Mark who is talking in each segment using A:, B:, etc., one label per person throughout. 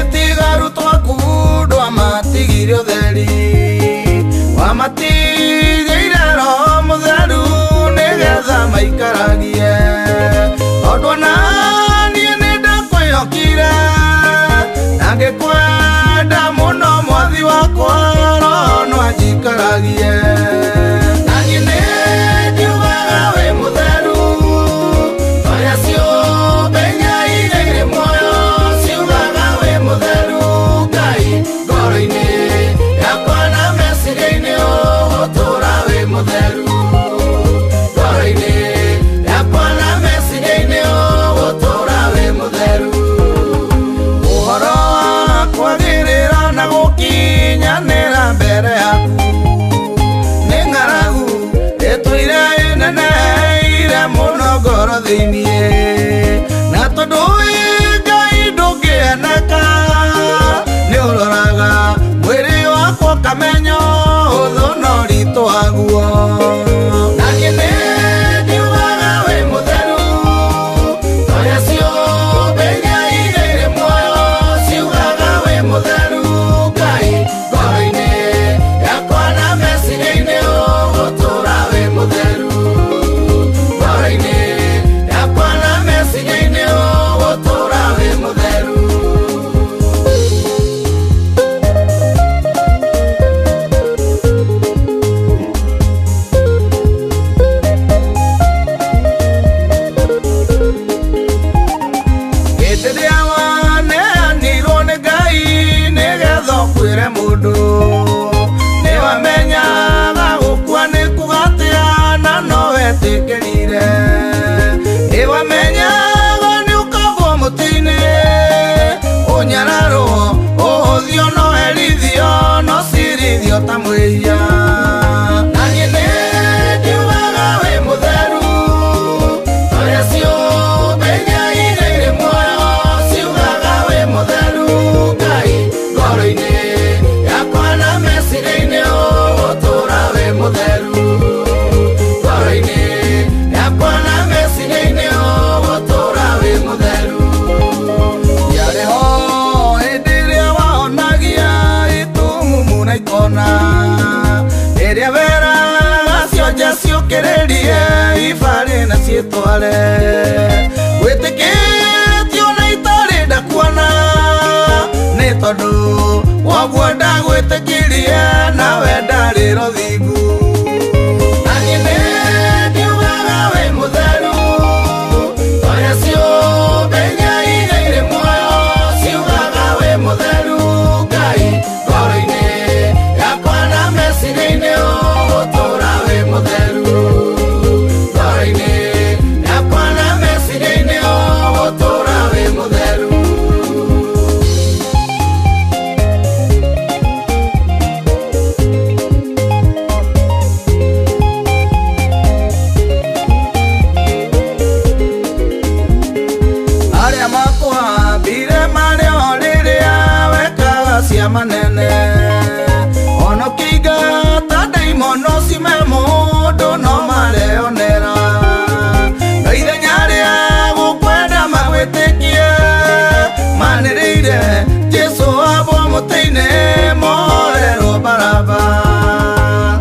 A: itigaru twaku ndwa matigire utheri wamatigire roho mutheru nigetha maikaragie tondu nanie nindakwihokire na ngikwenda muno mwathi wakwa roho no anjikaragie nanie ningiugaga wi mutheru oria ciũmbe nyaire irĩ muoyo ciugaga wi mutheru Ngai ngoro-inĩ yakwa na meciria-inĩ ũgũtũũra wi mutheru ngoro-inĩ yakwa na meciria-inĩ ũgũtũũra wi mutheru ũhoro wa kwagĩrĩra na gũkinyanĩra mbere yaku nĩ ng'aragu ĩtũire ĩneneire mũno ngoro thĩiniĩ na tondũ wĩ Ngai ndũngĩeneka nĩ ũroraga mwĩrĩ wakwa ũkamenya ũthũ na ũritũ waguo naniĩ nĩngiugaga wĩ mũtheru oria ciũmbe nyaire irĩ muoyo ciugaga wĩ mũtheru Ngai ngoro-inĩ yakwa na meciria-inĩ ũgũtũũra wĩ mũtheru ngoro-inĩ yakwa na meciria-inĩ ũgũtũũra wĩ mũtheru hĩndĩ ĩrĩa waneanirwo nĩ Ngai nĩgetha ũkwĩre mũndũ nĩwamenyaga gũkua nĩ kũgatĩa na no wetĩkĩrire nĩwamenyaga nĩ ũkagwo mũtĩ-inĩ ũnyararwo ũhũthio no herithio no cirithio ta mwĩhia naniĩ nĩngiugaga wĩ mũtheru oria ciũmbe nyaire irĩ muoyo ciugaga wĩ mũtheru Ngai ngoro-inĩ yakwa na meciria-inĩ ũgũtũũra wĩ mũtheru ngoro-inĩ yakwa na meciria-inĩ ũgũtũũra wĩ mũtheru yarĩ ho hĩndĩ ĩrĩa wahonagia itumumu na ikona ĩrĩa weraga cionje ciũkĩrĩrie ibarĩ na ciĩtware gwĩtĩkĩtio na itarĩ ndakuona nĩ tondũ woguo ndagwĩtĩkirie nawe ndarĩ rũthingu naniĩ nĩngiugaga wĩ mũtheru oria ciũmbe nyaire irĩ muoyo ciugaga wĩ mũtheru Ngai ngoro-inĩ yakwa na meciria-inĩ ũgũtũũra wĩ mũtheru ngoro-inĩ yakwa na meciria-inĩ ũgũtũũra wĩ mũtheru arĩa makũhambire marĩ o rĩrĩa wekaga cia manene onokinga ta ndaimono cime mũndũ no mareonera na ithenya rĩa gũkwenda magwĩtĩkie manĩrĩire Jesũ wambwo mũtĩ-inĩ mohorerwo Baraba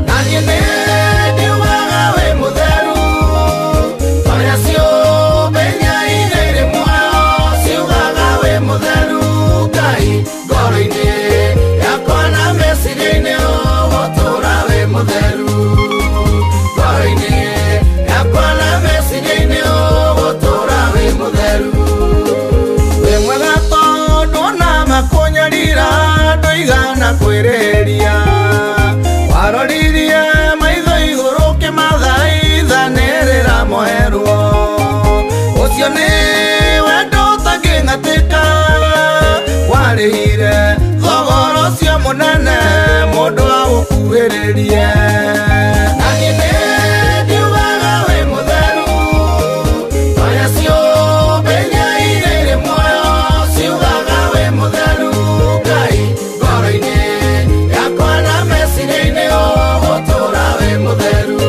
A: naniĩ nĩngiugaga wĩ mũtheru oria ciũmbe nyaire irĩ muoyo ciugaga wĩ mũtheru Ngai ngoro-inĩ yakwa na meciria-inĩ ũgũtũũra wĩ mũtheru ngoro-inĩ yakwa na meciria-inĩ ũgũtũũra wĩ mũtheru wĩ mwega tondũ ona makũnyarira ndũigana kwĩrĩhĩria waroririe maitho igũrũ ũkĩmathaithanĩrĩra moherwo ũcio nĩ wendo ũtangĩng'atĩka warĩhire thogora ũcio mũnene mũndũ agũkuhĩrĩrie naniĩ nĩngiugaga wĩ mũtheru oria ciũmbe nyaire irĩ muoyo ciugaga wĩ mũtheru Ngai ngoro-inĩ yakwa na meciria-inĩ ũgũtũũra wĩ mũtheru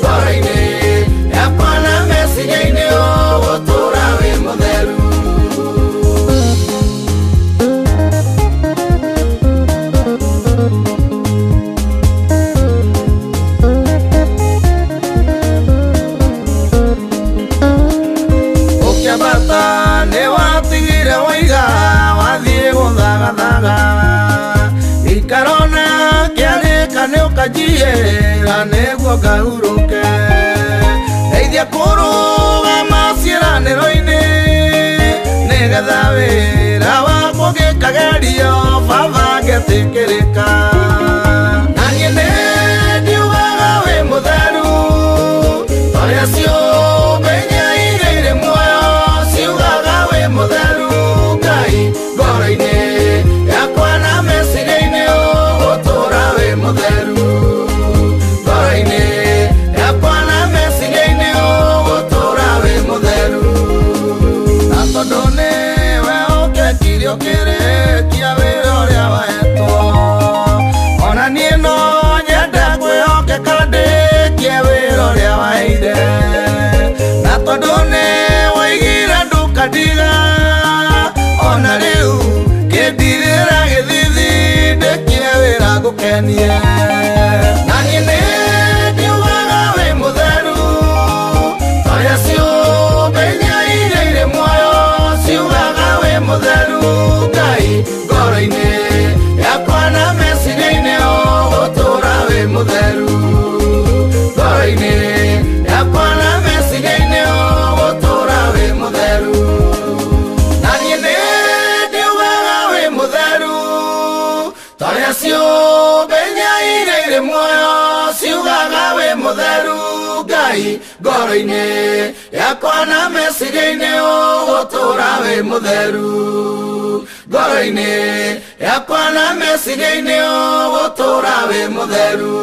A: ngoro-inĩ yakwa na meciria-inĩ ũgũtũũra kajiera negwo ngahuruke ndeithia kũrũgama ciĩranĩro-inĩ nĩgetha wĩra wakwa ũngĩkagerio baba ngetĩkĩrĩka na niĩ nĩndiugaga wĩ mũtheru ũrĩa ciũmbe iria irĩ muoyo ciugaga wĩ mũtheru Ngai ngoro-inĩ yakwa na meciria-inĩ ũgũtũũra wĩ mũtheru ngoro-inĩ yakwa na meciria-inĩ ũgũtũũra wĩ mũtheru na tondũ nĩwe ũngĩkire ũkĩrĩkia wĩra ũrĩa wahetwo ona niĩ no nyende kwĩhokeka ndĩkie wĩra ũrĩa waheire na tondũ nĩwoigire ndũkandiga ona rĩu kĩndirĩra gĩthithi ndĩkie wĩra ngũkenie na niĩ nĩndiugaga wĩ mũtheru ũrĩa ciũmbe iria irĩ muoyo ciugaga wĩ mũtheru Ngai ngoro-inĩ yakwa na meciria-inĩ ũgũtũũra wĩ mũtheru ngoro-inĩ yakwa na meciria-inĩ ũgũtũũra wĩ mũtheru na niĩ nĩndiugaga wĩ mũtheru torĩa ciũmbe iria irĩ muoyo ciugaga wĩ mũtheru Ngai ngoro-inĩ yakwa na meciria-inĩ ũgũtũũra wĩ mũtheru ngoro-inĩ yakwa na meciria-inĩ ũgũtũũra wĩ mũtheru